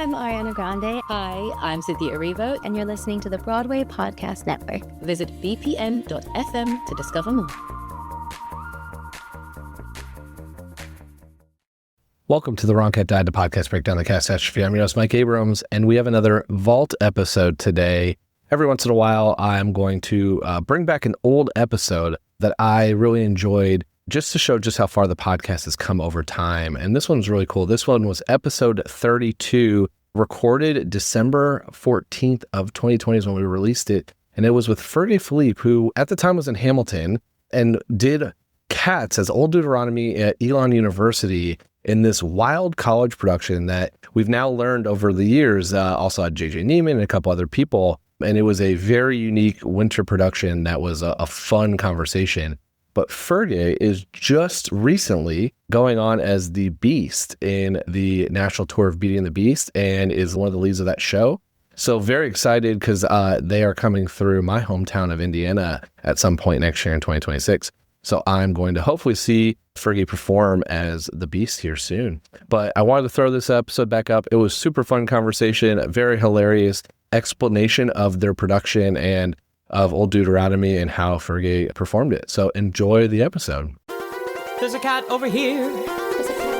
I'm Ariana Grande. Hi, I'm Cynthia Erivo. And you're listening to the Broadway Podcast Network. Visit bpn.fm to discover more. Welcome to the Wrong Cat Died, the podcast breakdown of the catastrophe. I'm your host, Mike Abrams, and we have another Vault episode today. Every once in a while, I'm going to bring back an old episode that I really enjoyed just to show just how far the podcast has come over time. And this one's really cool. This one was episode 32, recorded December 14th of 2020 is when we released it. And it was with Fergie Philippe, who at the time was in Hamilton and did Cats as Old Deuteronomy at Elon University in this wild college production that we've now learned over the years, also had J.J. Neiman and a couple other people. And it was a very unique winter production that was a fun conversation. But Fergie is just recently going on as the Beast in the national tour of Beauty and the Beast and is one of the leads of that show. So very excited because they are coming through my hometown of Indiana at some point next year in 2026. So I'm going to hopefully see Fergie perform as the Beast here soon. But I wanted to throw this episode back up. It was super fun conversation, very hilarious explanation of their production and of Old Deuteronomy and how Fergie performed it. So enjoy the episode. There's a cat over here.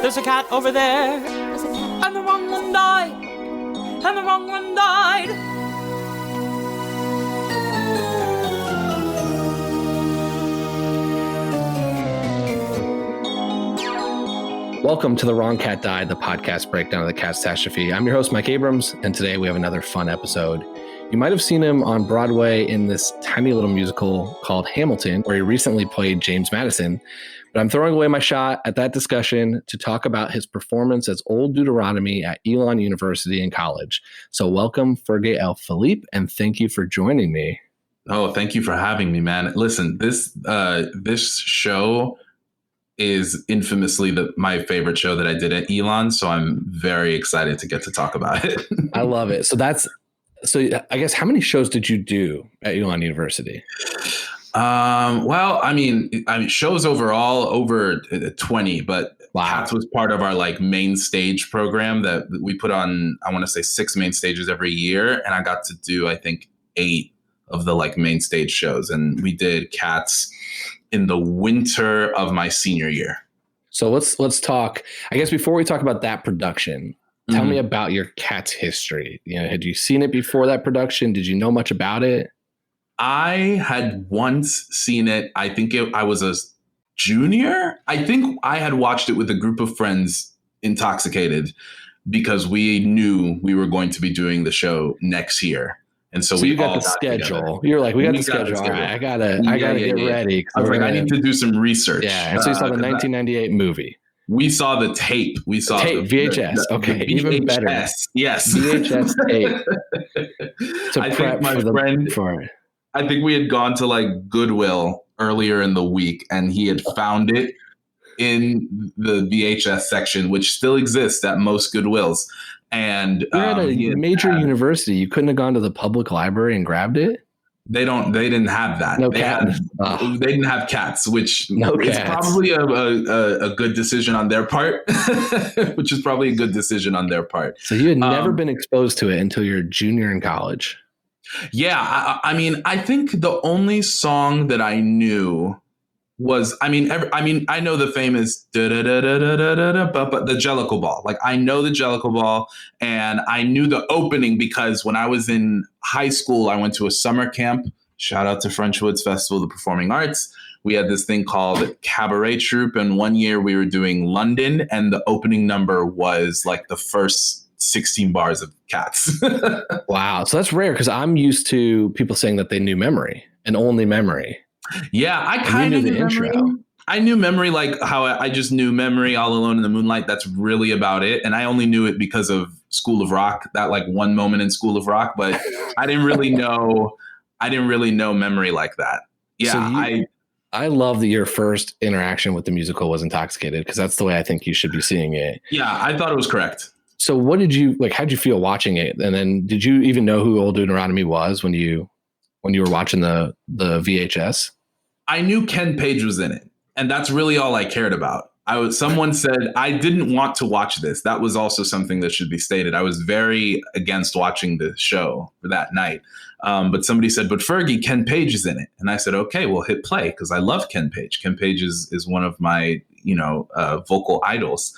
There's a cat over there. And the wrong one died. And the wrong one died. Welcome to The Wrong Cat Died, the podcast breakdown of the catastrophe. I'm your host, Mike Abrams, and today we have another fun episode. You might have seen him on Broadway in this tiny little musical called Hamilton, where he recently played James Madison. But I'm throwing away my shot at that discussion to talk about his performance as Old Deuteronomy at Elon University in college. So welcome, Fergie L. Philippe, and thank you for joining me. Oh, thank you for having me, man. Listen, this show is infamously my favorite show that I did at Elon, so I'm very excited to get to talk about it. I love it. So I guess how many shows did you do at Elon University? Well, I mean, shows overall over 20, but wow. Cats was part of our main stage program that we put on, I want to say 6 main stages every year. And I got to do, I think, 8 of the main stage shows. And we did Cats in the winter of my senior year. So let's talk, I guess before we talk about that production, tell me about your Cats history. Had you seen it before that production? Did you know much about it? I had once seen it. I think I was a junior. I think I had watched it with a group of friends intoxicated because we knew we were going to be doing the show next year. And so we got the schedule. Together. You're like, we got the schedule. All right, I gotta get ready. I was like, I need to do some research. Yeah. And so you saw the 1998 movie. We saw the tape. We saw the VHS. Okay, the even better. Yes, VHS tape. I think my friend. I think we had gone to Goodwill earlier in the week, and he had found it in the VHS section, which still exists at most Goodwills. And you're at a major university. You couldn't have gone to the public library and grabbed it. They didn't have that. They didn't have Cats, which is probably a good decision on their part. Which is probably a good decision on their part. So you had never been exposed to it until you're a junior in college. Yeah, I mean, I think the only song that I knew was, I know the famous but the Jellicle Ball. I know the Jellicle Ball, and I knew the opening because when I was in high school, I went to a summer camp. Shout out to Frenchwood's Festival of the Performing Arts. We had this thing called Cabaret Troupe, and one year we were doing London, and the opening number was the first 16 bars of Cats. Wow. So that's rare because I'm used to people saying that they knew Memory and only Memory. Yeah, I kind of knew the intro. I knew Memory how I just knew Memory, All Alone in the Moonlight. That's really about it. And I only knew it because of School of Rock, that one moment in School of Rock. But I didn't really know Memory like that. Yeah, so I love that your first interaction with the musical was intoxicated because that's the way I think you should be seeing it. Yeah, I thought it was correct. So what did you how'd you feel watching it? And then did you even know who Old Deuteronomy was when you were watching the VHS? I knew Ken Page was in it, and that's really all I cared about. Someone said I didn't want to watch this. That was also something that should be stated. I was very against watching the show for that night. But somebody said, but Fergie, Ken Page is in it. And I said, okay, well, hit play, because I love Ken Page. Ken Page is one of my, vocal idols.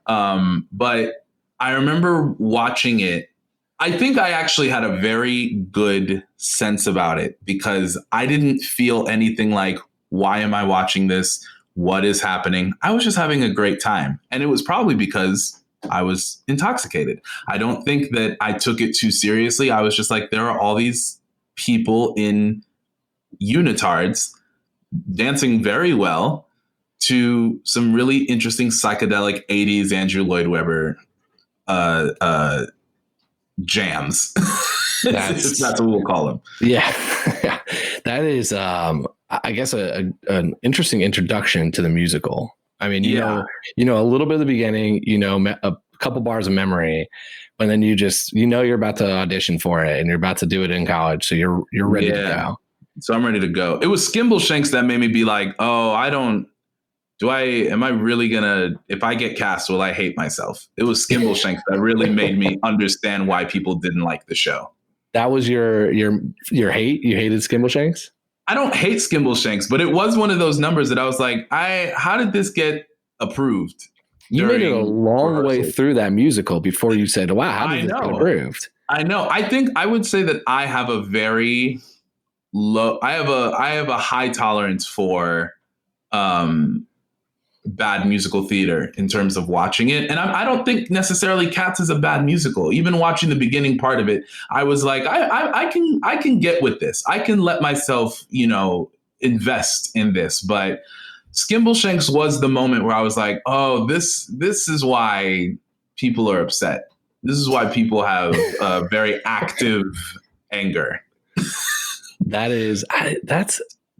But I remember watching it. I think I actually had a very good sense about it, because I didn't feel anything like, why am I watching this? What is happening? I was just having a great time. And it was probably because I was intoxicated. I don't think that I took it too seriously. I was just like, there are all these people in unitards dancing very well to some really interesting psychedelic 80s Andrew Lloyd Webber jams. That's what we'll call them. Yeah. That is, I guess, an interesting introduction to the musical. I mean, you know a little bit of the beginning, a couple bars of memory, but then you're about to audition for it and you're about to do it in college. So you're ready to go. So I'm ready to go. It was Skimbleshanks that made me be like, oh, am I really gonna, if I get cast, will I hate myself? It was Skimbleshanks that really made me understand why people didn't like the show. That was your hate? You hated Skimbleshanks? I don't hate Skimbleshanks, but it was one of those numbers that I was like, how did this get approved? You made it a long way through that musical before you said, wow, how did this get approved? I know. I think I would say that I have a very low, I have a high tolerance for bad musical theater in terms of watching it. And I don't think necessarily Cats is a bad musical. Even watching the beginning part of it, I was like, I can get with this. I can let myself, invest in this. But Skimbleshanks was the moment where I was like, oh, this is why people are upset. This is why people have a very active anger.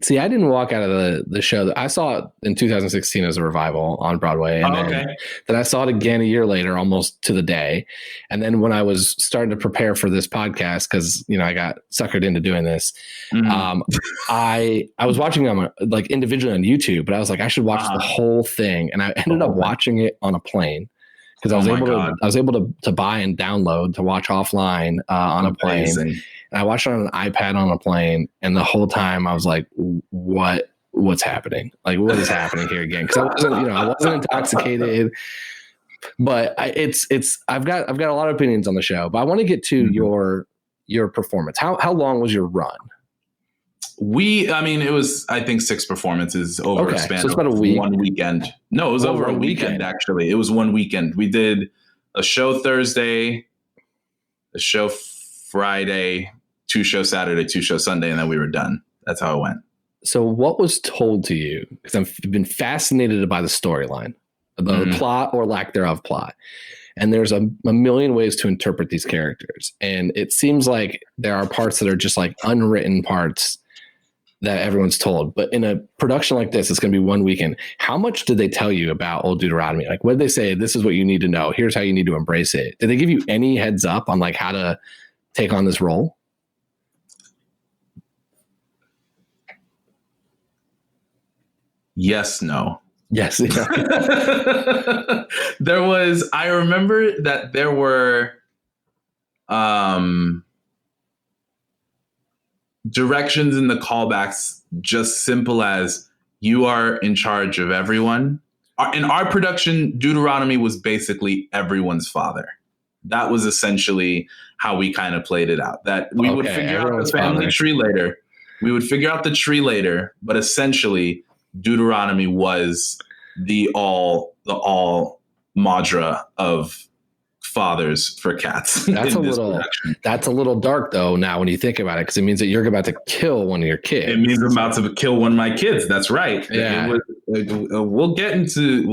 See, I didn't walk out of the show. I saw it in 2016 as a revival on Broadway. And then I saw it again a year later, almost to the day. And then when I was starting to prepare for this podcast, because, I got suckered into doing this, I was watching them like individually on YouTube, but I was like, I should watch the whole thing. And I ended up watching it on a plane, because I was able to buy and download to watch offline on a plane. And I watched it on an iPad on a plane, and the whole time I was like, what's happening? Like, what is happening here again? Because I wasn't intoxicated, but I've got a lot of opinions on the show, but I want to get to your performance. How long was your run? It was, I think, 6 performances over a span of about 1 weekend. No, it was over a weekend, actually. It was 1 weekend. We did a show Thursday, a show Friday, 2 shows Saturday, 2 shows Sunday, and then we were done. That's how it went. So what was told to you? Because I've been fascinated by the storyline, the plot or lack thereof plot. And there's a million ways to interpret these characters. And it seems like there are parts that are just like unwritten parts that everyone's told. But in a production like this, it's going to be 1 weekend. How much did they tell you about Old Deuteronomy? Like, what did they say? This is what you need to know. Here's how you need to embrace it. Did they give you any heads up on like how to take on this role? Yes, no. Yes. I remember that there were directions in the callbacks, just simple as, you are in charge of everyone. In our production, Deuteronomy was basically everyone's father. That was essentially how we kind of played it out. That we would figure out the family tree later. We would figure out the tree later, but essentially Deuteronomy was the all madra of fathers for Cats. That's a little dark though now when you think about it, because it means that you're about to kill one of your kids. It means I'm about to kill one of my kids. That's right. Yeah. We'll get into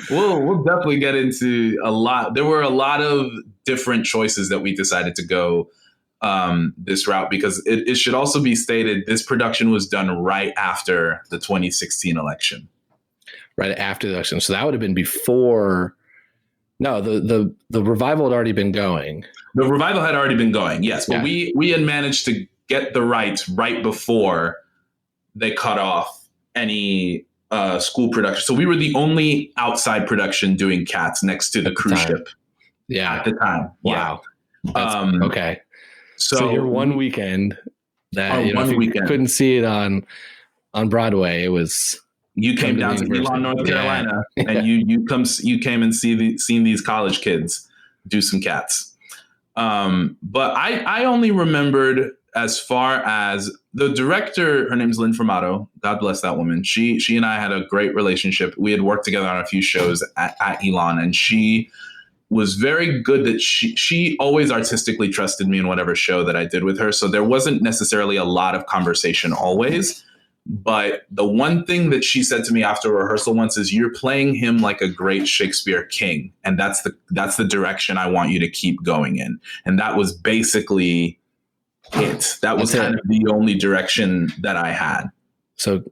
we'll definitely get into a lot. There were a lot of different choices that we decided to go this route, because it should also be stated this production was done right after the 2016 election. Right after the election. So that would have been before. No, the revival had already been going. The revival had already been going, yes. But we had managed to get the rights right before they cut off any school production. So we were the only outside production doing Cats next to the cruise ship. Yeah. At the time. Wow. Yeah. Okay. So your one weekend that if you couldn't see it on Broadway, it was you came down to Elon, North Carolina, and you came and seen these college kids do some Cats. But I only remembered as far as the director. Her name's Lynn Formato. God bless that woman. She and I had a great relationship. We had worked together on a few shows at Elon, and she was very good that she always artistically trusted me in whatever show that I did with her. So there wasn't necessarily a lot of conversation always. But the one thing that she said to me after rehearsal once is, you're playing him like a great Shakespeare king. And that's the direction I want you to keep going in. And that was basically it. That was kind of the only direction that I had. So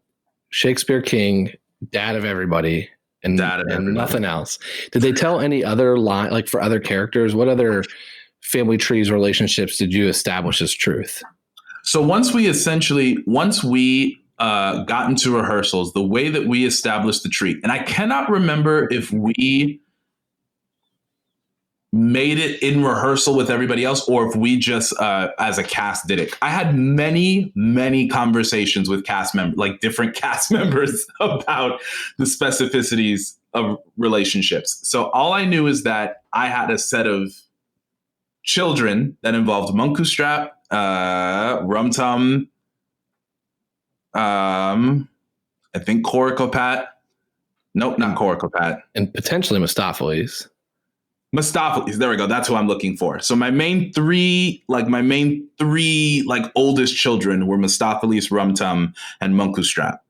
Shakespeare king, dad of everybody. And nothing else. Did they tell any other line, like for other characters? What other family trees relationships did you establish as truth? So once we got into rehearsals, the way that we established the tree, and I cannot remember if we made it in rehearsal with everybody else or if we just as a cast did it. I had many conversations with cast members, like different cast members, about the specificities of relationships. So all I knew is that I had a set of children that involved Munku Strap, Rum Tum, I think Coricopat. Nope, not Coricopat. And potentially Mistopheles. There we go. That's who I'm looking for. So my main three oldest children were Mistopheles, Rum Tum, and Munku Strap.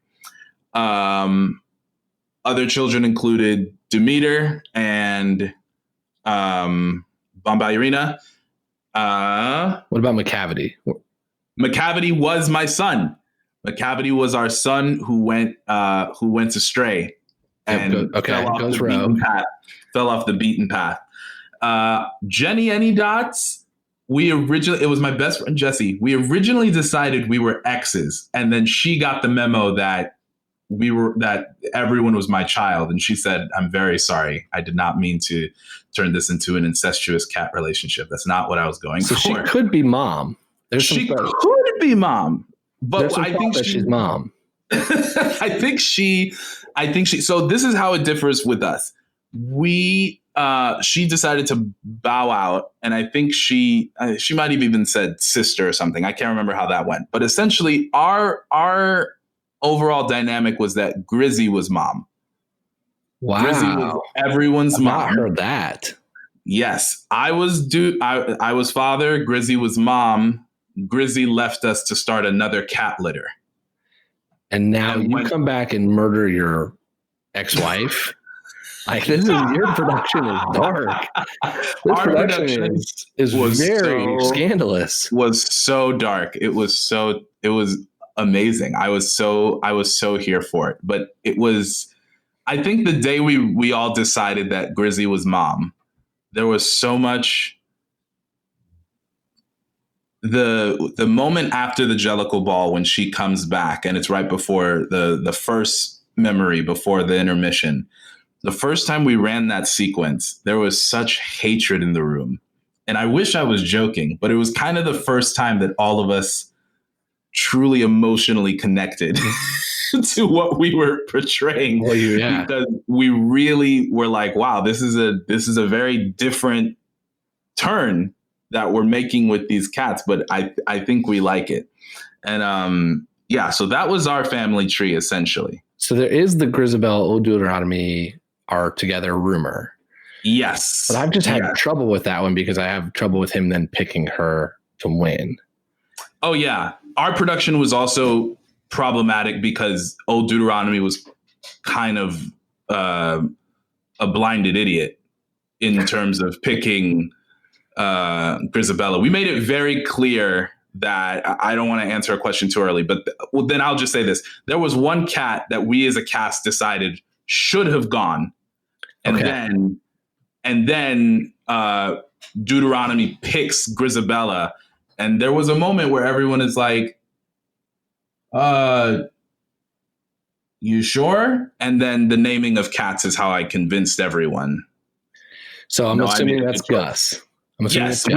Other children included Demeter and Bombayarina. What about McCavity? McCavity was my son. McCavity was our son who went astray and fell off the beaten path. Jenny Any Dots, it was my best friend Jessie. We originally decided we were exes, and then she got the memo that everyone was my child, and she said, "I'm very sorry. I did not mean to turn this into an incestuous cat relationship. That's not what I was going for." So she could be mom. She could be mom, but I think she's mom. I think she. So this is how it differs with us. She decided to bow out, and I think she might have even said sister or something. I can't remember how that went, but essentially our overall dynamic was that Grizzy was mom. Wow, Grizzy was everyone's mom. I heard that. Yes, I was father. Grizzy was mom. Grizzy left us to start another cat litter. And now you come back and murder your ex-wife. Like your production is dark. Our production was very scandalous. Was so dark. It was amazing. I was so here for it. But it was, I think the day we all decided that Grizzy was mom, there was so much. The moment after the Jellicle Ball, when she comes back, and it's right before the first memory before the intermission. The first time we ran that sequence, there was such hatred in the room. And I wish I was joking, but it was kind of the first time that all of us truly emotionally connected to what we were portraying. Well, yeah. Because we really were like, wow, this is a very different turn that we're making with these cats, but I think we like it. And so that was our family tree, essentially. So there is the Grisabelle Old Deuteronomy are together rumor. Yes. But I've just had trouble with that one because I have trouble with him then picking her to win. Oh, yeah. Our production was also problematic because Old Deuteronomy was kind of a blinded idiot in terms of picking Grisabella. We made it very clear that I don't want to answer a question too early, but then I'll just say this. There was one cat that we as a cast decided should have gone. And then Deuteronomy picks Grisabella. And there was a moment where everyone is like, You sure? And then the naming of cats is how I convinced everyone. So I'm assuming that's Gus. Yes,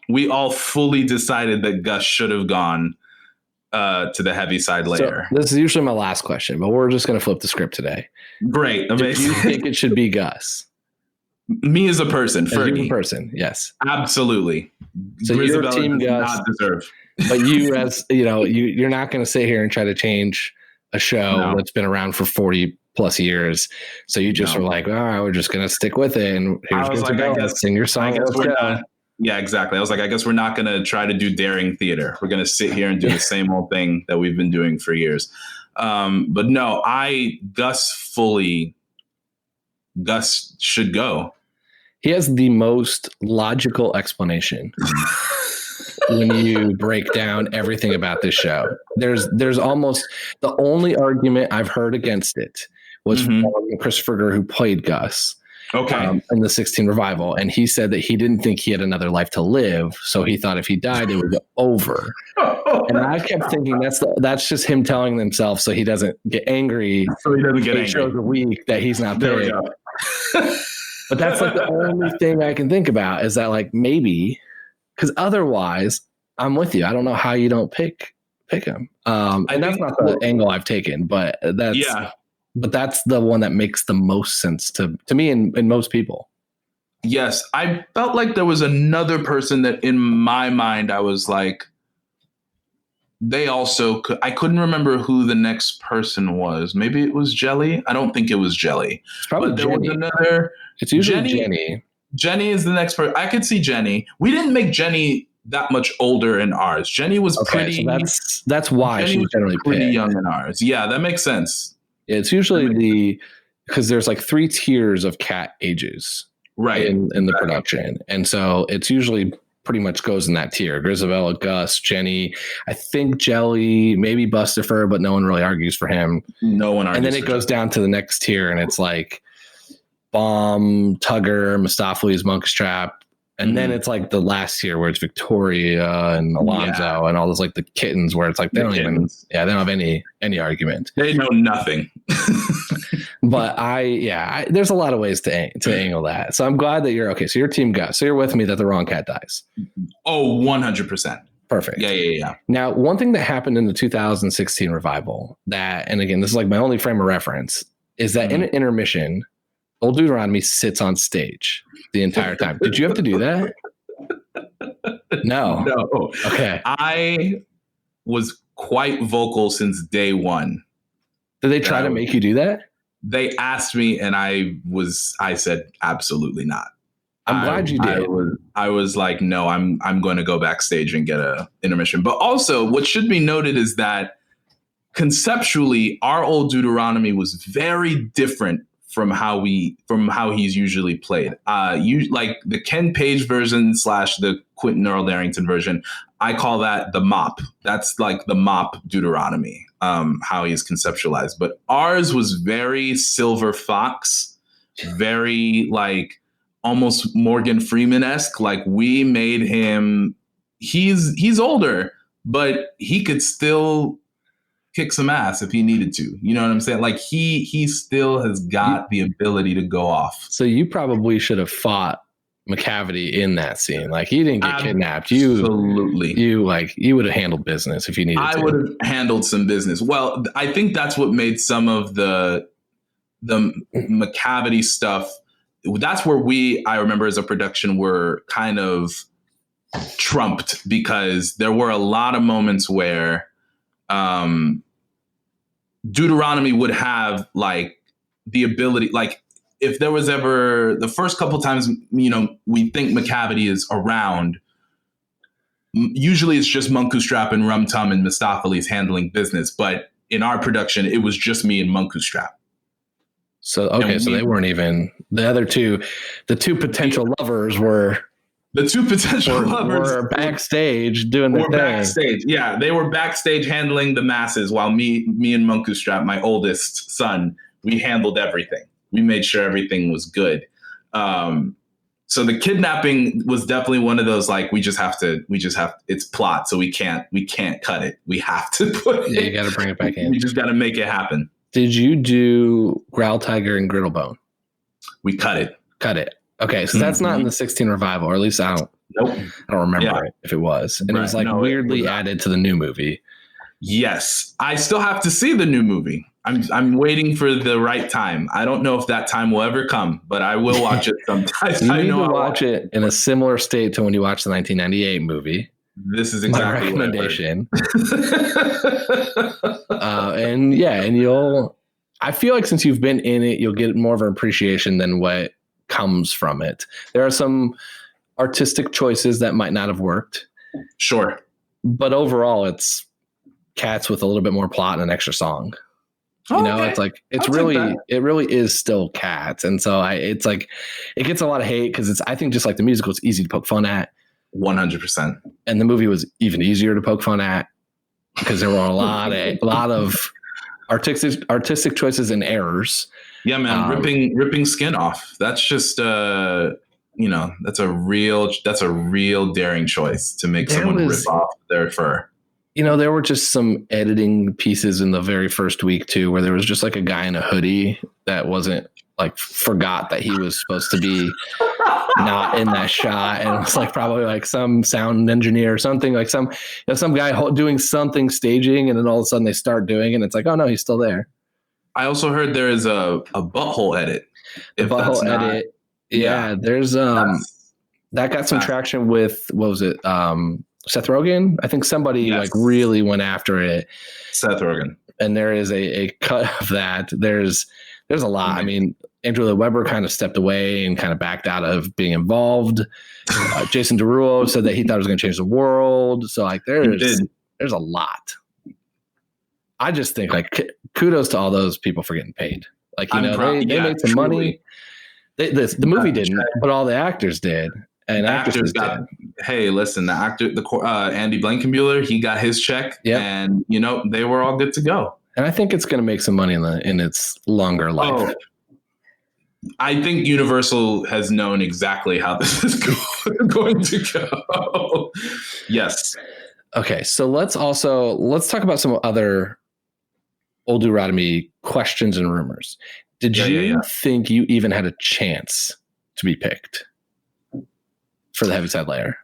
we all fully decided that Gus should have gone to the heavy side later. So this is usually my last question, but we're just going to flip the script today. Great, amazing. Do you think it should be Gus? Me as a person, Fergie. As a person, yes, absolutely. So you're team Gus, not deserve. But you, as you know, you're not going to sit here and try to change a show that's been around for 40 plus years. So you just were like, all right, we're just going to stick with it. And here's I guess sing your song. Yeah, exactly. I was like, I guess we're not going to try to do daring theater. We're going to sit here and do the same old thing that we've been doing for years. But no, Gus should go. He has the most logical explanation when you break down everything about this show. There's almost the only argument I've heard against it was from Christopher Gurr, who played Gus. Okay. In the 16 revival. And he said that he didn't think he had another life to live. So he thought if he died, it would go over. And I kept thinking that's just him telling himself so he doesn't get angry. So he doesn't get angry. Shows a week that he's not there. But that's like the only thing I can think about is that like maybe because otherwise I'm with you. I don't know how you don't pick him. And that's not the angle I've taken, but that's the one that makes the most sense to me and most people. Yes. I felt like there was another person that in my mind, I was like, I couldn't remember who the next person was. Maybe it was Jelly. I don't think it was Jelly. It's probably Jenny. It's usually Jenny. Jenny is the next person. I could see Jenny. We didn't make Jenny that much older in ours. Jenny was pretty. So that's why Jenny she's generally pretty young in ours. Yeah, that makes sense. It's usually because there's like 3 tiers of cat ages, right, in the production, and so it's usually pretty much goes in that tier. Grisabella, Gus, Jenny, I think Jelly, maybe Bustifer, but no one really argues for him. No one argues. And then it goes down to the next tier, and it's like Bomb, Tugger, Mistopheles, Monkstrap. And then it's like the last tier where it's Victoria and Alonzo and all those like the kittens where it's like they don't have any argument. They know nothing. But there's a lot of ways to angle that. So I'm glad that you're okay. So you're team Gus. So you're with me that the wrong cat dies. Oh, 100%. Perfect. Yeah. Now, one thing that happened in the 2016 revival and again, this is like my only frame of reference, is that in an intermission, Old Deuteronomy sits on stage the entire time. Did you have to do that? No. Okay. I was quite vocal since day one. Did they try to make you do that? They asked me and I said, absolutely not. I'm glad you did. I was like, no, I'm going to go backstage and get a intermission. But also what should be noted is that conceptually our Old Deuteronomy was very different from how he's usually played. Like the Ken Page version / the Quentin Earl Darrington version, I call that the mop. That's like the mop Deuteronomy, how he's conceptualized. But ours was very Silver Fox, very like almost Morgan Freeman-esque. Like we made him, he's older, but he could still kick some ass if he needed to. You know what I'm saying? Like he still has got the ability to go off. So you probably should have fought McCavity in that scene. Like he didn't get kidnapped. Absolutely. You would have handled business if you needed to. I would have handled some business. Well, I think that's what made some of the McCavity stuff. That's where I remember as a production were kind of trumped because there were a lot of moments where Deuteronomy would have like the ability, like if there was ever the first couple times, we think McCavity is around, usually it's just Munkustrap and Rum Tum and Mistopheles handling business. But in our production, it was just me and Munkustrap. So, okay. So they weren't even the other two, the two potential lovers were. The two potential lovers were backstage doing their thing. Backstage, yeah. They were backstage handling the masses while me and Munkustrap, my oldest son, we handled everything. We made sure everything was good. So the kidnapping was definitely one of those, like, we just have it's plot, so we can't cut it. We have to put it. Yeah, you got to bring it back in. We just got to make it happen. Did you do Growl Tiger and Griddlebone? We cut it. Okay, so that's not in the 16 revival, or at least I don't remember it if it was. And it was weirdly added to the new movie. Yes. I still have to see the new movie. I'm waiting for the right time. I don't know if that time will ever come, but I will watch it sometime. You need to watch it in a similar state to when you watched the 1998 movie. This is exactly my recommendation. And I feel like since you've been in it, you'll get more of an appreciation than what comes from it. There are some artistic choices that might not have worked. Sure. But overall, it's Cats with a little bit more plot and an extra song. It really is still Cats. And so it gets a lot of hate because I think just like the musical, it's easy to poke fun at. 100%. And the movie was even easier to poke fun at because there were a lot of artistic choices and errors. Yeah, man, ripping skin off. That's just that's a real daring choice to make someone rip off their fur. There were just some editing pieces in the very first week too, where there was just like a guy in a hoodie that wasn't forgot that he was supposed to be not in that shot. And it was probably some sound engineer or something, some guy doing something staging. And then all of a sudden they start doing it. And it's oh no, he's still there. I also heard there is a butthole edit. Edit. Yeah. There's, that got some traction with, what was it? Seth Rogen. I think somebody really went after it. Seth Rogen. And there is a cut of that. There's a lot. I mean, Andrew Lloyd Webber kind of stepped away and kind of backed out of being involved. Jason Derulo said that he thought it was going to change the world. So there's a lot. I just think kudos to all those people for getting paid. They made some money. The movie didn't, but all the actors did. And actors got. Hey, listen, the actor, Andy Blankenbuehler, he got his check, and they were all good to go. And I think it's going to make some money in its longer life. I think Universal has known exactly how this is going to go. Yes. Okay, so let's talk about some other Old Deuteronomy questions and rumors. Did you think you even had a chance to be picked for the Heaviside Layer?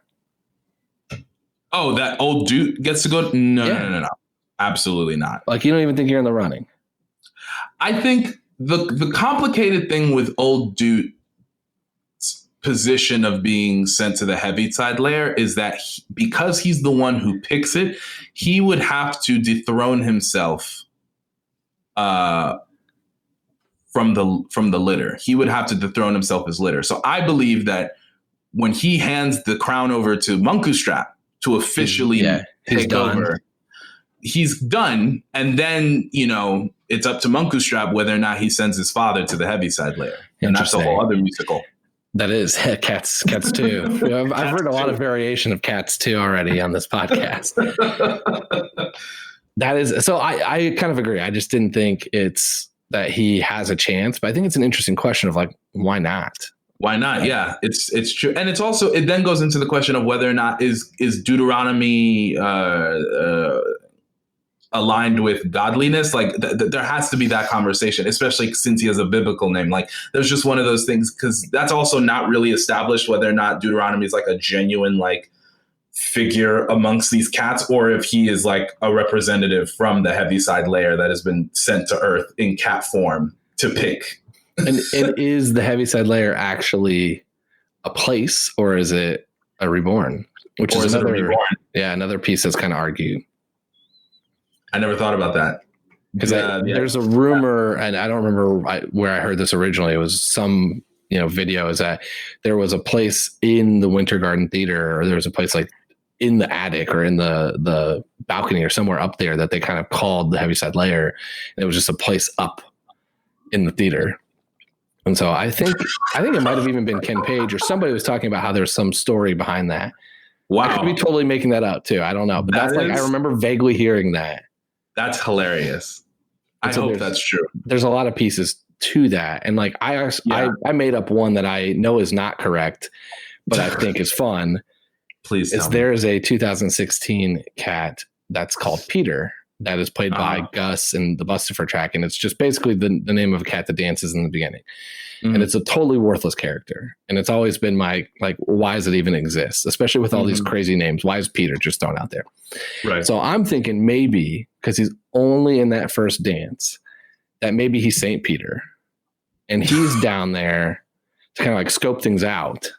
Oh, that old dude gets to go? No. Absolutely not. You don't even think you're in the running? I think the complicated thing with old dude's position of being sent to the Heaviside Layer is that because he's the one who picks it, he would have to dethrone himself from the litter. He would have to dethrone himself as litter. So I believe that when he hands the crown over to Munkustrap to officially take over, he's done. And then, it's up to Munkustrap whether or not he sends his father to the Heaviside Layer. And that's a whole other musical. That is Cats 2. I've heard a lot of variation of Cats 2 already on this podcast. That is, so I kind of agree. I just didn't think it's that he has a chance, but I think it's an interesting question of why not? Why not? Yeah, it's true. And it's also, it then goes into the question of whether or not is Deuteronomy aligned with godliness. There has to be that conversation, especially since he has a biblical name. There's just one of those things, because that's also not really established whether or not Deuteronomy is a genuine figure amongst these cats, or if he is a representative from the Heaviside Layer that has been sent to Earth in cat form to pick. And is the Heaviside Layer actually a place, or is it a reborn? Which is another piece that's kind of argued. I never thought about that. Because there's a rumor, and I don't remember where I heard this originally. It was some video, is that there was a place in the Winter Garden Theater, or there was a place in the attic or in the balcony or somewhere up there that they kind of called the Heaviside Layer. And it was just a place up in the theater. And so I think it might have even been Ken Page or somebody was talking about how there's some story behind that. Wow. I could be totally making that up too. I don't know. But I remember vaguely hearing that. That's hilarious. I hope that's true. There's a lot of pieces to that. And I made up one that I know is not correct, but I think is fun. Please. There is a 2016 cat that's called Peter. that is played by Gus in the Bustifer track. And it's just basically the name of a cat that dances in the beginning. And it's a totally worthless character. And it's always been my, like, why does it even exist? Especially with all these crazy names. Why is Peter just thrown out there? Right. So I'm thinking maybe because he's only in that first dance, that maybe he's St. Peter. And he's down there to kind of like scope things out.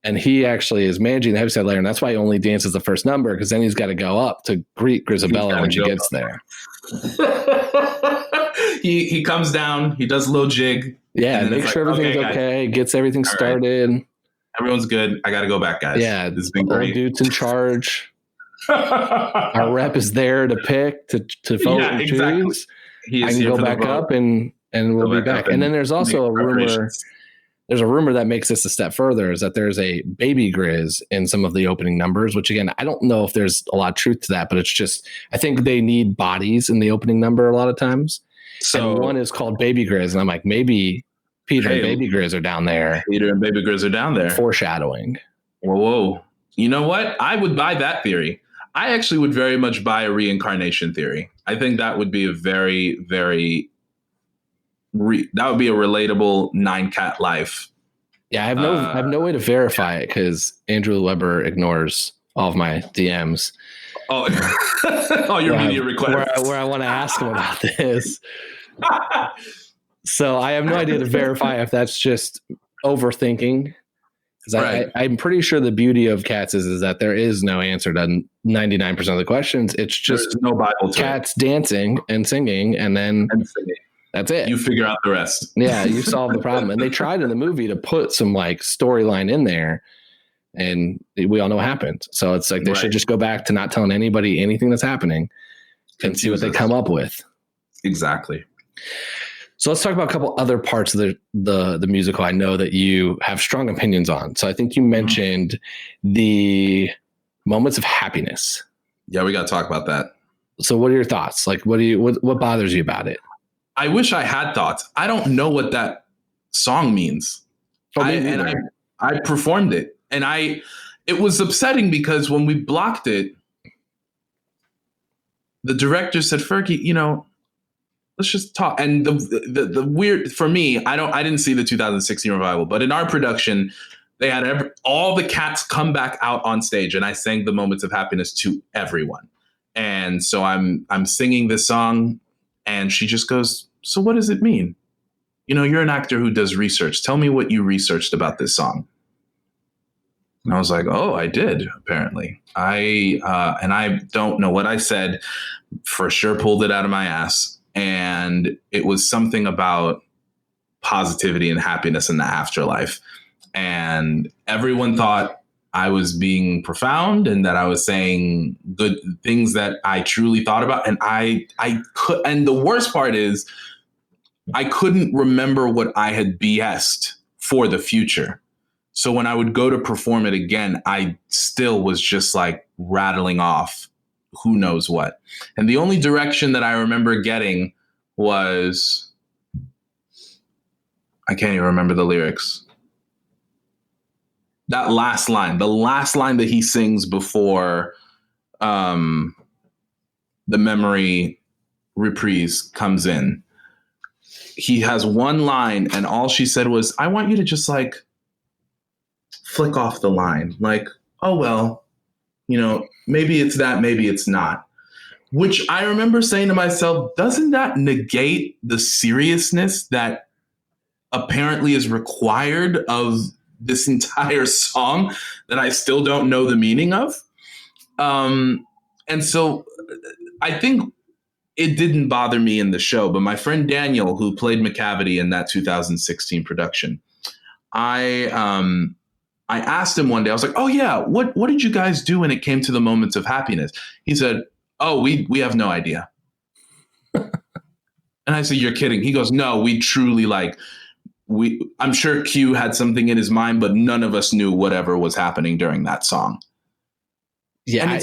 And he actually is managing the heaviside layer. And that's why he only dances the first number, because then he's got to go up to greet Grisabella when she gets there. He comes down, he does a little jig. Yeah, make sure everything's okay, gets everything started. Right. Everyone's good. I got to go back, guys. Yeah, this has been great. Old dude's in charge. Our rep is there to pick, to vote and exactly. choose. I can go back up and we'll be back. And then there's also a rumor. There's a rumor that makes this a step further, is that there's a baby Grizz in some of the opening numbers, which again, I don't know if there's a lot of truth to that, but it's just, I think they need bodies in the opening number a lot of times. So and one is called Baby Grizz, and I'm like, maybe Peter and Baby Grizz are down there. Peter and Baby Grizz are down there. Foreshadowing. Whoa. You know what? I would buy that theory. I actually would very much buy a reincarnation theory. I think that would be a very, very that would be a relatable 9-cat life. Yeah, I have no way to verify it because Andrew Weber ignores all of my DMs. Oh, your media requests. Where I want to ask him about this. So I have no idea to verify if that's just overthinking. Because I'm pretty sure the beauty of cats is that there is no answer to 99% of the questions. It's just no Bible cats dancing and singing, and then that's it. You figure out the rest. Yeah, you solve the problem. And they tried in the movie to put some like storyline in there, and we all know what happened. So it's like they should just go back to not telling anybody anything that's happening and see what they come up with. Exactly. So let's talk about a couple other parts of the musical I know that you have strong opinions on. So I think you mentioned the moments of happiness. Yeah, we got to talk about that. So what are your thoughts? Like, what bothers you about it? I wish I had thoughts. I don't know what that song means. I performed it, and it was upsetting because when we blocked it, the director said, "Fergie, let's just talk." And the weird for me, I didn't see the 2016 revival, but in our production, they had all the cats come back out on stage, and I sang the Moments of Happiness to everyone. And so I'm singing this song, and she just goes, "So what does it mean? You're an actor who does research. Tell me what you researched about this song." And I was like, "Oh, I did, apparently. And I don't know what I said, for sure pulled it out of my ass. And it was something about positivity and happiness in the afterlife. And everyone thought I was being profound and that I was saying good things that I truly thought about. And and the worst part is I couldn't remember what I had BS'd for the future. So when I would go to perform it again, I still was just like rattling off who knows what. And the only direction that I remember getting was, I can't even remember the lyrics. That last line, the last line that he sings before the memory reprise comes in. He has one line and all she said was, "I want you to just like flick off the line. Like, oh, well, maybe it's that, maybe it's not." Which I remember saying to myself, doesn't that negate the seriousness that apparently is required of this entire song that I still don't know the meaning of? And so I think it didn't bother me in the show, but my friend Daniel, who played McCavity in that 2016 production, I asked him one day, I was like, "Oh yeah, what did you guys do when it came to the Moments of Happiness?" He said, "Oh, we have no idea." And I said, "You're kidding." He goes, "No, we truly I'm sure Q had something in his mind, but none of us knew whatever was happening during that song." Yeah. I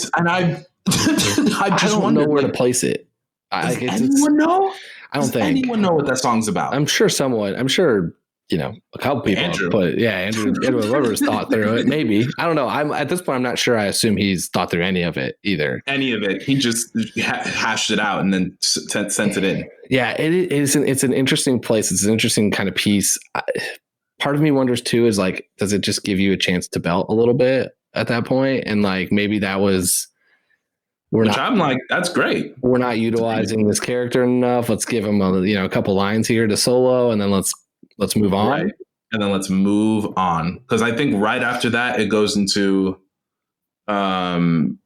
just don't know where to place it. Does anyone know? I don't think anyone know what that song's about? I'm sure a couple people, Andrew. but Andrew Edward Weber's thought through it. Maybe, I don't know. I'm at this point, I'm not sure. I assume he's thought through any of it either. Any of it. He just hashed it out and then sent it in. Yeah, it's an interesting place. It's an interesting kind of piece. Part of me wonders too, is like, does it just give you a chance to belt a little bit at that point? And like, maybe that was, I'm like, that's great. We're not utilizing this character enough. Let's give him a couple lines here to solo, and then let's move on. Right. And then let's move on. Because I think right after that, it goes into, doesn't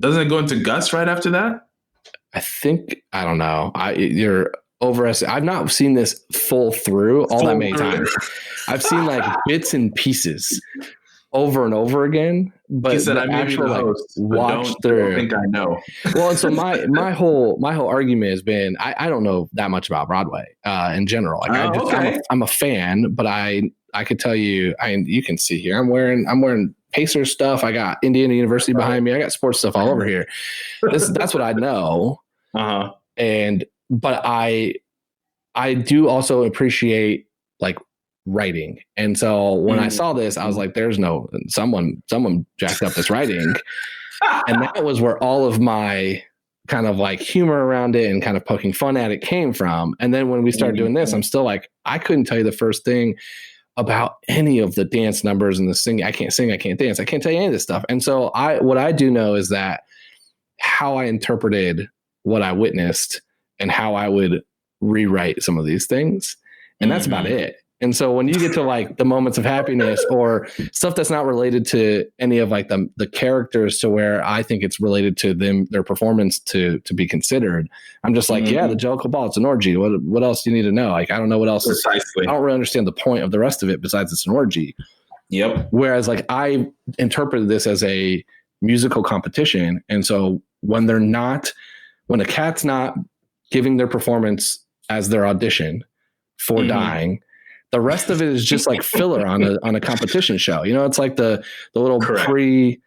it go into Gus right after that? I don't know. You're overestimating. I've not seen this full through that many times. I've seen like bits and pieces over and over again. But he said, "I may be the host, watch through." I think I know. Well, and so my whole argument has been, I don't know that much about Broadway in general. Like I'm a fan, but I could tell you, you can see here, I'm wearing Pacers stuff. I got Indiana University behind me. I got sports stuff all over here. That's what I know. Uh-huh. But I do also appreciate like writing. And so when I saw this, I was like, there's no, someone jacked up this writing. And that was where all of my kind of like humor around it and kind of poking fun at it came from. And then when we started doing this, I'm still like, I couldn't tell you the first thing about any of the dance numbers and the singing. I can't sing, I can't dance. I can't tell you any of this stuff. And so what I do know is that how I interpreted what I witnessed and how I would rewrite some of these things. And that's about it. And so when you get to like the moments of happiness or stuff that's not related to any of like the characters, to where I think it's related to them, their performance to be considered, I'm just like, yeah, the Jellicle Ball, it's an orgy. What else do you need to know? Like, I don't know what else. Precisely. I don't really understand the point of the rest of it besides it's an orgy. Yep. Whereas like I interpreted this as a musical competition. And so when a cat's not giving their performance as their audition for Dying, the rest of it is just like filler on a competition show. It's like the little pre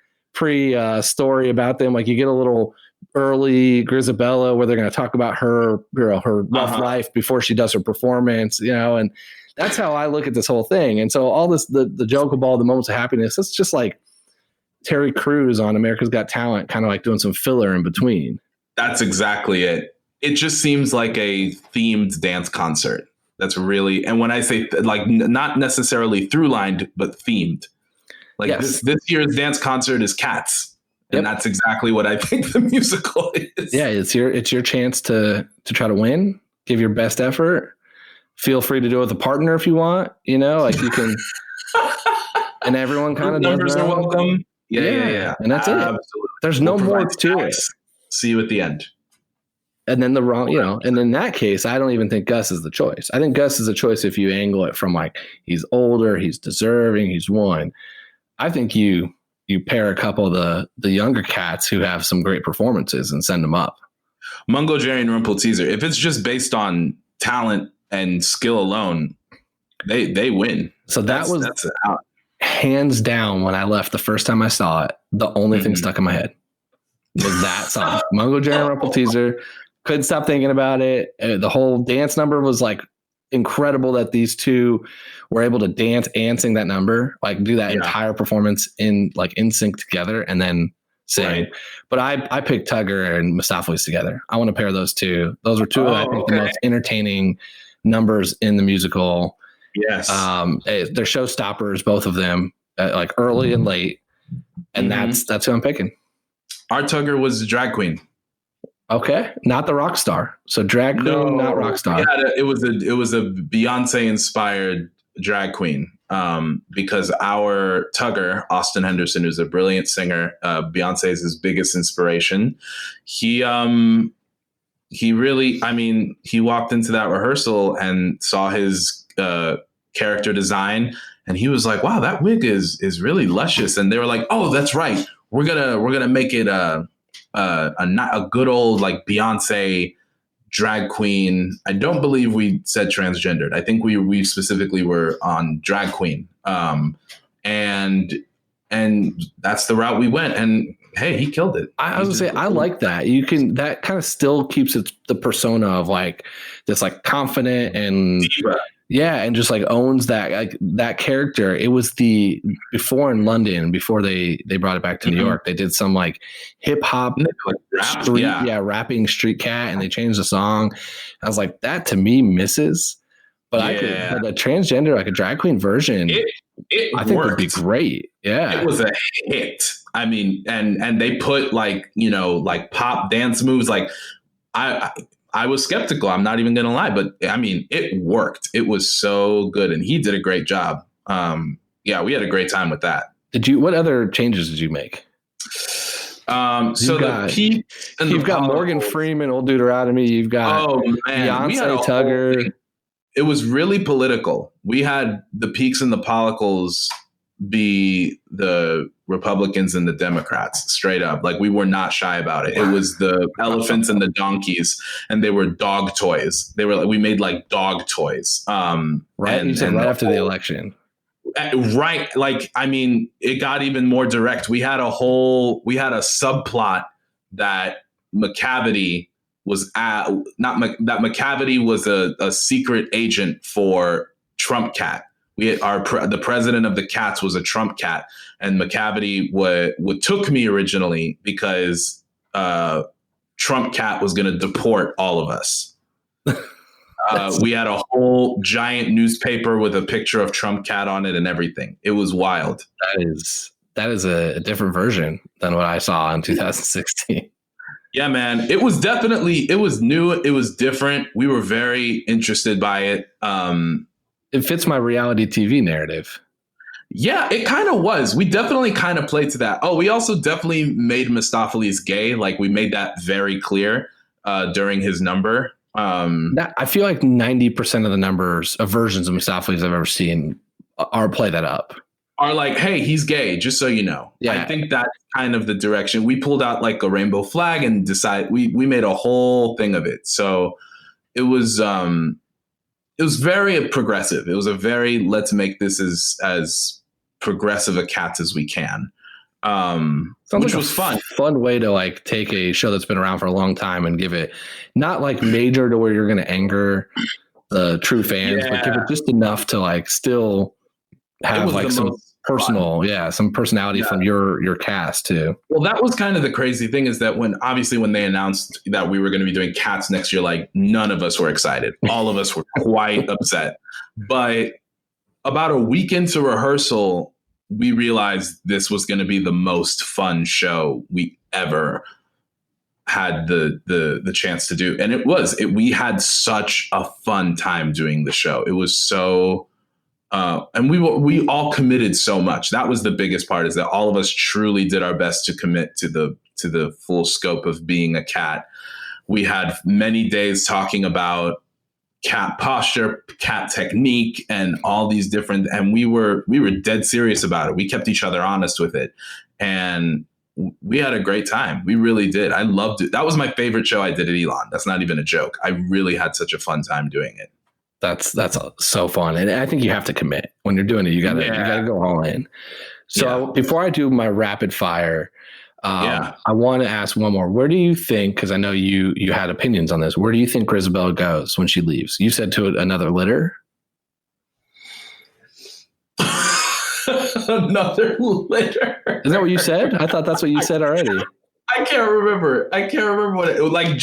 story about them. Like you get a little early Grisabella where they're going to talk about her rough life before she does her performance, and that's how I look at this whole thing. And so all this, the Jellicle Ball, the moments of happiness, it's just like Terry Crews on America's Got Talent, kind of like doing some filler in between. That's exactly it. It just seems like a themed dance concert. That's really, and when I say like not necessarily through lined, but themed, like this year's dance concert is Cats, and that's exactly what I think the musical is. Yeah, it's your chance to try to win, give your best effort. Feel free to do it with a partner if you want. Like you can, and everyone kind of numbers are welcome. Yeah, and that's it. Absolutely. There's no more to it. See you at the end. And then and in that case, I don't even think Gus is the choice. I think Gus is a choice if you angle it from like, he's older, he's deserving, he's won. I think you pair a couple of the younger cats who have some great performances and send them up. Mungo Jerry and Rumpelteazer. If it's just based on talent and skill alone, they win. So that's hands down, when I left the first time I saw it, the only thing stuck in my head was that song. Mungo Jerry and Rumpelteazer. Couldn't stop thinking about it. The whole dance number was like incredible that these two were able to dance and sing that number, like do that entire performance in sync together and then sing. Right. But I picked Tugger and Mustafawis together. I want to pair those two. Those were two of I think the most entertaining numbers in the musical. Yes. They're showstoppers, both of them, like early and late. And that's who I'm picking. Our Tugger was a drag queen. Okay, not the rock star. So drag queen, not rock star. Yeah, it was a Beyonce inspired drag queen. Because our Tugger, Austin Henderson, who's a brilliant singer, Beyonce is his biggest inspiration. He really, he walked into that rehearsal and saw his character design, and he was like, "Wow, that wig is really luscious." And they were like, "Oh, that's right. We're gonna make it a good old like Beyonce drag queen." I don't believe we said transgendered. I think we specifically were on drag queen. And that's the route we went. And hey, he killed it. I was gonna say, I like that. that kind of still keeps the persona of like this like confident and Yeah, and just like owns that character. It was before in London, before they brought it back to New York, they did some like hip hop street, rapping street cat, and they changed the song. I was like, that to me misses. But but a transgender, like a drag queen version, I think would be great. Yeah, it was a hit. I mean, and they put like like pop dance moves. Like I was skeptical. I'm not even gonna lie, but I mean, it worked. It was so good, and he did a great job. We had a great time with that. What other changes did you make? So the peaks and you've got Morgan Freeman, Old Deuteronomy. You've got Beyonce, Tugger. It was really political. We had the Peaks and the Pollicles be the Republicans and the Democrats, straight up. Like, we were not shy about it. It was the elephants and the donkeys, and they were dog toys. They were like, we made like dog toys. Right. And after the election. Right. Like, I mean, it got even more direct. We had a subplot that McCavity was McCavity was a secret agent for Trump Cat. The president of the Cats was a Trump Cat, and McCavity took me originally because Trump Cat was going to deport all of us. We had a whole giant newspaper with a picture of Trump Cat on it and everything. It was wild. That is a different version than what I saw in 2016. Yeah, man. It was new. It was different. We were very interested by it. It fits my reality TV narrative. Yeah, it kind of was. We definitely kind of played to that. Oh, we also definitely made Mistopheles gay. Like, we made that very clear during his number. I feel like 90% of the numbers of versions of Mistopheles I've ever seen play that up. Are like, hey, he's gay, just so you know. Yeah. I think that's kind of the direction. We pulled out like a rainbow flag and we made a whole thing of it. So it was very progressive. It was a very, let's make this as progressive a Cats as we can. Which was fun. Fun way to like take a show that's been around for a long time and give it not like major to where you're going to anger the true fans, but give it just enough to like still have like some some personality from your cast too. Well, that was kind of the crazy thing, is that when they announced that we were going to be doing Cats next year, like none of us were excited. All of us were quite upset. But about a week into rehearsal, we realized this was going to be the most fun show we ever had the chance to do. And it was. We had such a fun time doing the show. It was so... and we all committed so much. That was the biggest part, is that all of us truly did our best to commit to the full scope of being a cat. We had many days talking about cat posture, cat technique, and all these different, and we were dead serious about it. We kept each other honest with it, and we had a great time. We really did. I loved it. That was my favorite show I did at Elon. That's not even a joke. I really had such a fun time doing it. That's so fun. And I think you have to commit when you're doing it. You gotta go all in. So before I do my rapid fire, I want to ask one more. Where do you think, because I know you had opinions on this, where do you think Grisabella goes when she leaves? You said to another litter? Another litter. Is that what you said? I thought that's what you said already. I can't remember what it was like. Or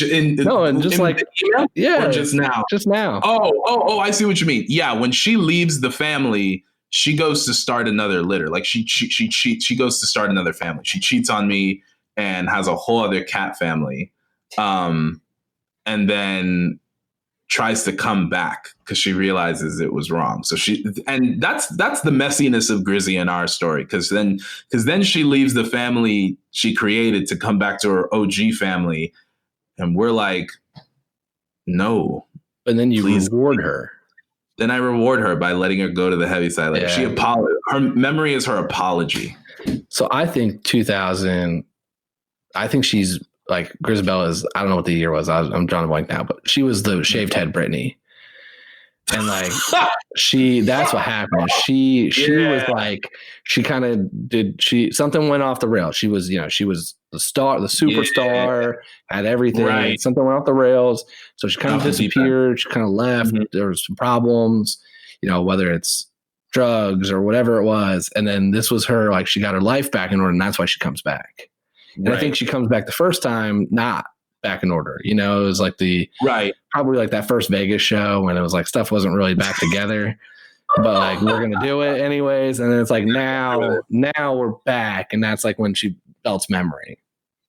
just now. Just now. Oh! I see what you mean. Yeah, when she leaves the family, she goes to start another litter. Like she cheats. She goes to start another family. She cheats on me and has a whole other cat family, and then tries to come back because she realizes it was wrong. So that's the messiness of Grizzy in our story. Because then she leaves the family she created to come back to her OG family, and we're like, no. And then you reward her. Then I reward her by letting her go to the heavy side. Like she her memory is her apology. So I think 2000. I think she's like Grisabella's. I don't know what the year was. I'm drawing a blank now, but she was the shaved head Britney. And like that's what happened. She was like, she kind of something went off the rails. She was, she was the superstar, had everything. Right. Something went off the rails. So she kind of disappeared. She kind of left. Mm-hmm. There was some problems. whether it's drugs or whatever it was. And then this was her, like, she got her life back in order, and that's why she comes back. And I think she comes back the first time not back in order. It was like probably like that first Vegas show when it was like stuff wasn't really back together, but like we're gonna do it anyways. And then it's like now we're back, and that's like when she belts memory.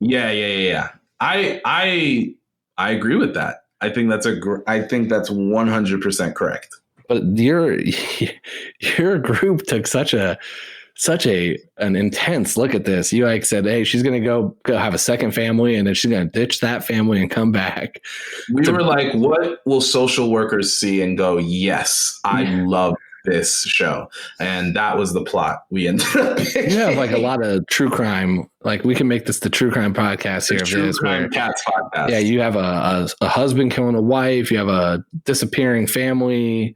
Yeah. I agree with that. I think that's 100% correct. But your group took such an intense look at this. You like said, hey, she's going to go have a second family, and then she's going to ditch that family and come back. We were like, what will social workers see and go, yes, I love this show. And that was the plot we ended up picking. You have like a lot of true crime. Like, we can make this the true crime podcast here. True crime cats podcast. Yeah, you have a husband killing a wife. You have a disappearing family.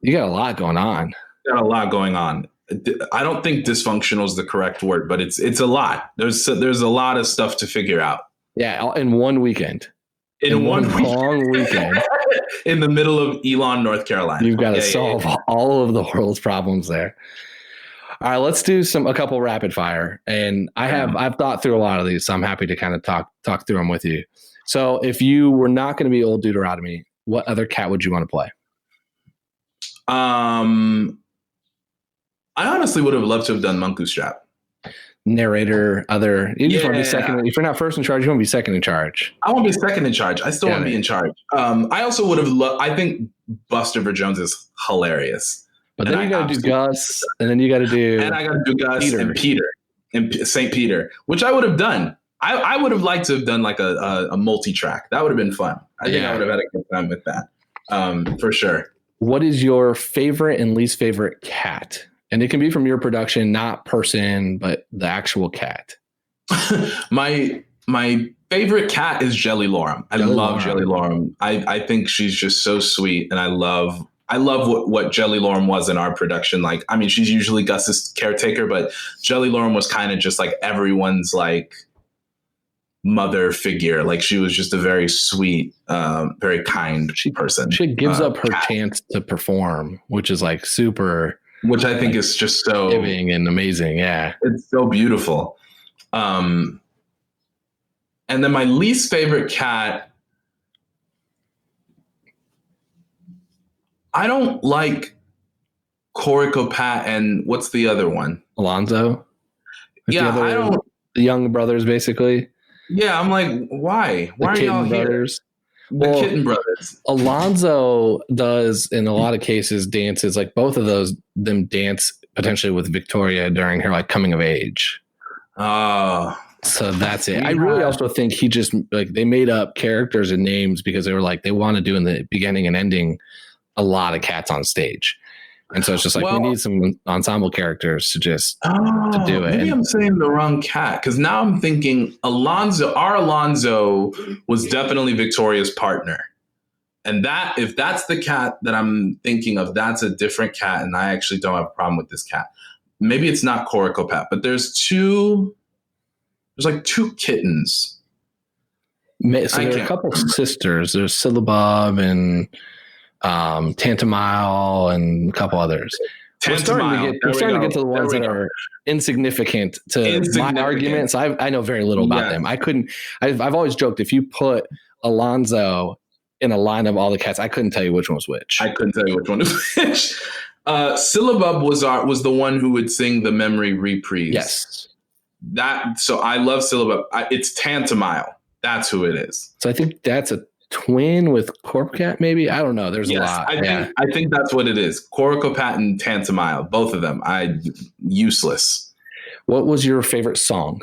You got a lot going on. I don't think dysfunctional is the correct word, but it's a lot. There's a lot of stuff to figure out. Yeah, in one weekend. In one long weekend. In the middle of Elon, North Carolina. You've got to solve all of the world's problems there. All right, let's do a couple rapid fire. And I've thought through a lot of these, so I'm happy to kind of talk through them with you. So if you were not going to be Old Deuteronomy, what other cat would you want to play? I honestly would have loved to have done Mongoose Strap. Narrator, you just want to be second. If you're not first in charge, you want to be second in charge. I want to be second in charge. I still want to be in charge. I also would have I think Buster for Jones is hilarious. But then you got to do Gus, and then you got to do... And I got to do Gus and Peter, and St. Peter, which I would have done. I would have liked to have done like a multi-track. That would have been fun. I think I would have had a good time with that, for sure. What is your favorite and least favorite cat? And it can be from your production, not person, but the actual cat. My favorite cat is Jelly Lorem. I love Jelly Lorem. I think she's just so sweet, and I love what Jelly Lorem was in our production. Like, I mean, she's usually Gus's caretaker, but Jelly Lorem was kind of just like everyone's like mother figure. Like, she was just a very sweet, very kind person. She gives up her chance to perform, which is like super, which I think is just so giving and amazing. Yeah, it's so beautiful. And then my least favorite cat, I don't like Corico Pat, and what's the other one? Alonzo. Yeah, I don't. The Young Brothers, basically. Yeah, I'm like, why? Why are y'all brothers? Here? The Kitten Brothers. Alonzo does, in a lot of cases, dances like both of them dance potentially with Victoria during her like coming of age. Oh. So that's it. I really also think he just like they made up characters and names because they were like they want to do in the beginning and ending a lot of cats on stage. And so it's just like we need some ensemble characters to just to do it. Maybe I'm saying the wrong cat because now I'm thinking our Alonzo was definitely Victoria's partner. And that if that's the cat that I'm thinking of, that's a different cat. And I actually don't have a problem with this cat. Maybe it's not Corico Pat, but there's like two kittens. So there are a couple sisters. There's Syllabub and Tantamile and a couple others. We're starting to get to the ones that are insignificant to my arguments. I know very little about them. I've always joked if you put Alonzo in a line of all the cats, I couldn't tell you which one was which. I couldn't tell you which one was which. Syllabub was the one who would sing the memory reprise. Yes. So I love Syllabub. It's Tantamile. That's who it is. So I think that's a twin with Corp Cat, maybe? I don't know. There's a lot. I think that's what it is. Corico Pat and Tantamile, both of them. Useless. What was your favorite song?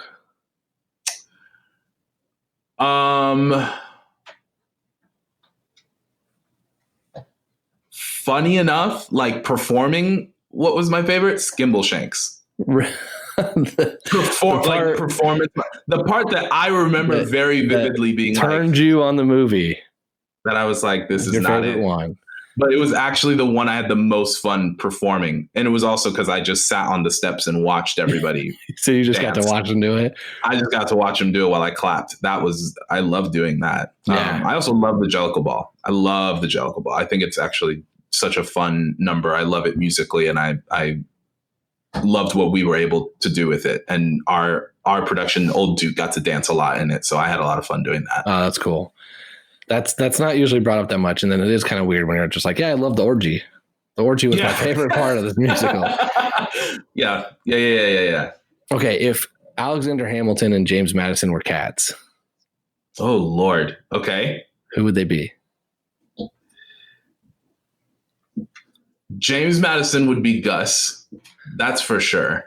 Funny enough, like performing, what was my favorite? Skimbleshanks. Performance. The part that I remember very vividly being turned you on the movie. That I was like, this is your not favorite it. One. But it was actually the one I had the most fun performing. And it was also because I just sat on the steps and watched everybody. So you just got to watch them do it? I just got to watch them do it while I clapped. I love doing that. Yeah. I also love the Jellicle Ball. I love the Jellicle Ball. I think it's actually such a fun number. I love it musically, and I loved what we were able to do with it. And our production, Old Duke, got to dance a lot in it, so I had a lot of fun doing that. Oh, that's cool. That's not usually brought up that much, and then it is kind of weird when you're just like, yeah, I love the orgy. The orgy was my favorite part of this musical. Yeah. Okay, if Alexander Hamilton and James Madison were cats, oh Lord. Okay. who would they be? James Madison would be Gus. That's for sure.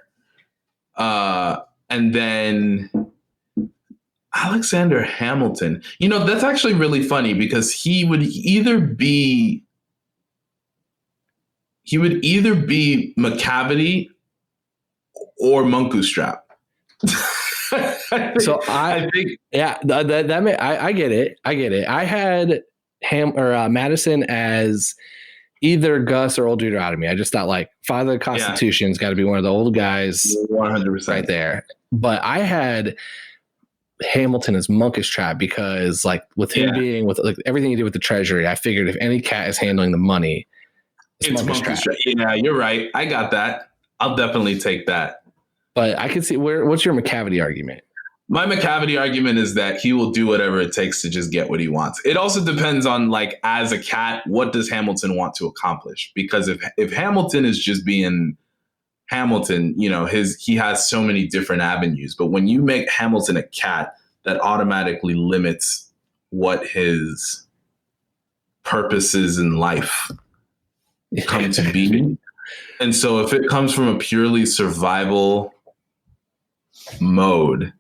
And then Alexander Hamilton. That's actually really funny because he would either be McCavity or Munkustrap. So I think, yeah, I get it. I had Madison as either Gus or Old Deuteronomy. I just thought like Father of the Constitution's got to be one of the old guys, 100% right there. But I had Hamilton as Monkish Trap because like with him being with like everything he did with the treasury, I figured if any cat is handling the money, it's Monkish Trap. Yeah, you're right. I got that. I'll definitely take that. But I can see what's your McCavity argument? My McCavity argument is that he will do whatever it takes to just get what he wants. It also depends on, like, as a cat, what does Hamilton want to accomplish? Because if Hamilton is just being Hamilton, he has so many different avenues. But when you make Hamilton a cat, that automatically limits what his purposes in life come to be. And so if it comes from a purely survival mode,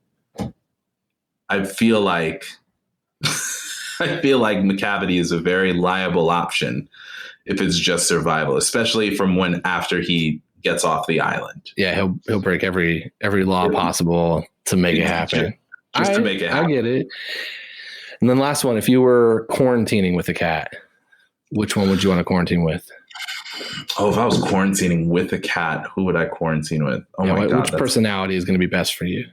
I feel like McCavity is a very liable option if it's just survival, especially from after he gets off the island. Yeah, he'll break every law possible to make it happen. Just to make it happen. I get it. And then last one, if you were quarantining with a cat, which one would you want to quarantine with? Oh, if I was quarantining with a cat, who would I quarantine with? Oh my God. Which personality is going to be best for you?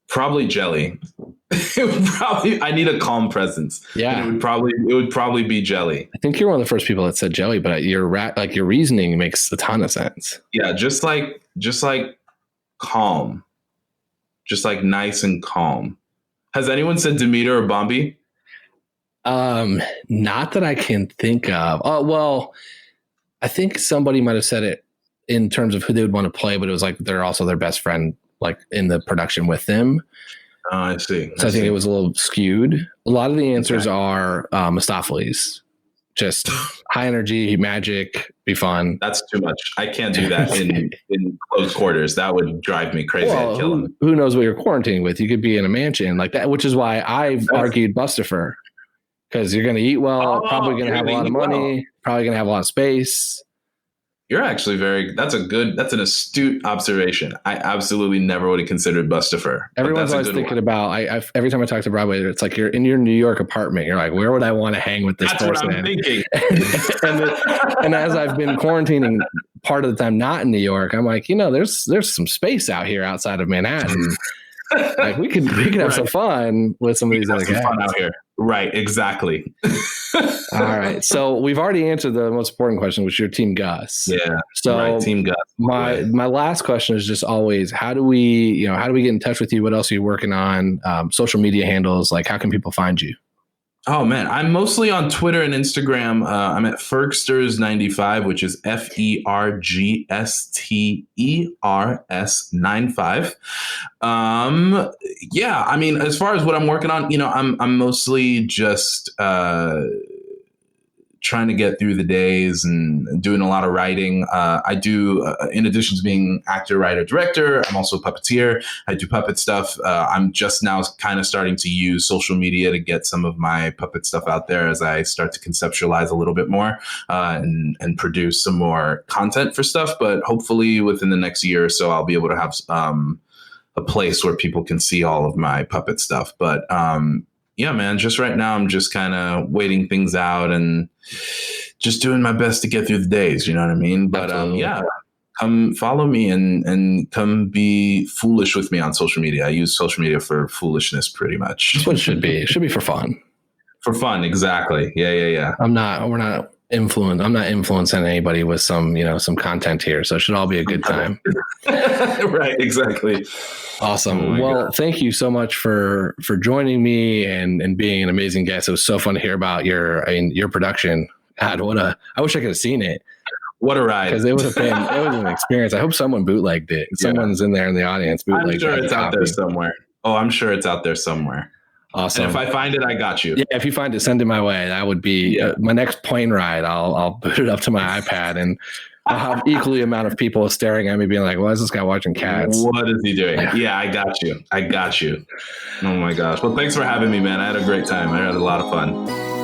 Probably Jelly. I need a calm presence. Yeah. It would probably be Jelly. I think you're one of the first people that said Jelly, but your reasoning makes a ton of sense. Yeah, just like calm. Just like nice and calm. Has anyone said Demeter or Bombi? Not that I can think of. Oh, well, I think somebody might have said it in terms of who they would want to play, but it was like they're also their best friend, like in the production with them. Oh, I see. So I think it was a little skewed. A lot of the answers are Mistopheles. Just high energy, magic, be fun. That's too much. I can't do that in close quarters. That would drive me crazy. Well, I'd kill him. Who knows what you're quarantining with? You could be in a mansion like that, which is why I've argued Bustifer. Because you're going to eat well, probably going to have a lot of money, probably going to have a lot of space. You're actually that's an astute observation. I absolutely never would have considered Bustifer. Everyone's always thinking about, every time I talk to Broadway, it's like you're in your New York apartment. You're like, where would I want to hang with this person? That's what I'm thinking. and as I've been quarantining part of the time not in New York, I'm like, there's some space out here outside of Manhattan. Like we could have some fun with some of these other guys out here. Right, exactly. All right. So we've already answered the most important question, which is your Team Gus. Yeah. So right, Team Gus. My last question is just always, how do we get in touch with you? What else are you working on? Social media handles, like how can people find you? Oh man, I'm mostly on Twitter and Instagram. I'm at Fergsters95, which is FERGSTERS95. Yeah, I mean, as far as what I'm working on, I'm mostly just trying to get through the days and doing a lot of writing. I do, in addition to being actor, writer, director, I'm also a puppeteer. I do puppet stuff. I'm just now kind of starting to use social media to get some of my puppet stuff out there as I start to conceptualize a little bit more and produce some more content for stuff. But hopefully within the next year or so, I'll be able to have a place where people can see all of my puppet stuff. But yeah, man, just right now, I'm just kind of waiting things out and just doing my best to get through the days. You know what I mean? But yeah, come follow me and come be foolish with me on social media. I use social media for foolishness pretty much. That's what it should be. It should be for fun. For fun, exactly. Yeah. I'm not influencing anybody with some content here. So it should all be a good time. Right, exactly. Awesome. Well, thank you so much for joining me and being an amazing guest. It was so fun to hear about your production. God, I wish I could have seen it. What a ride. Because it was an experience. I hope someone bootlegged it. Someone's in there in the audience. I'm sure it's out there somewhere. Oh, I'm sure it's out there somewhere. Awesome. And if I find it, I got you. Yeah, if you find it, send it my way. That would be my next plane ride. I'll boot it up to my iPad and I'll have equally amount of people staring at me being like, why is this guy watching Cats? What is he doing? Yeah, I got you. Oh my gosh. Well, thanks for having me, man. I had a great time. I had a lot of fun.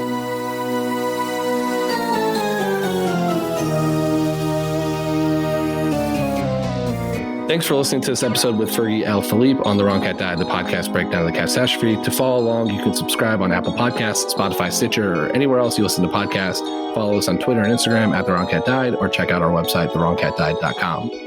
Thanks for listening to this episode with Fergie L. Philippe on The Wrong Cat Died, the podcast breakdown of the catastrophe. To follow along, you can subscribe on Apple Podcasts, Spotify, Stitcher, or anywhere else you listen to podcasts. Follow us on Twitter and Instagram at The Wrong Cat Died, or check out our website, thewrongcatdied.com.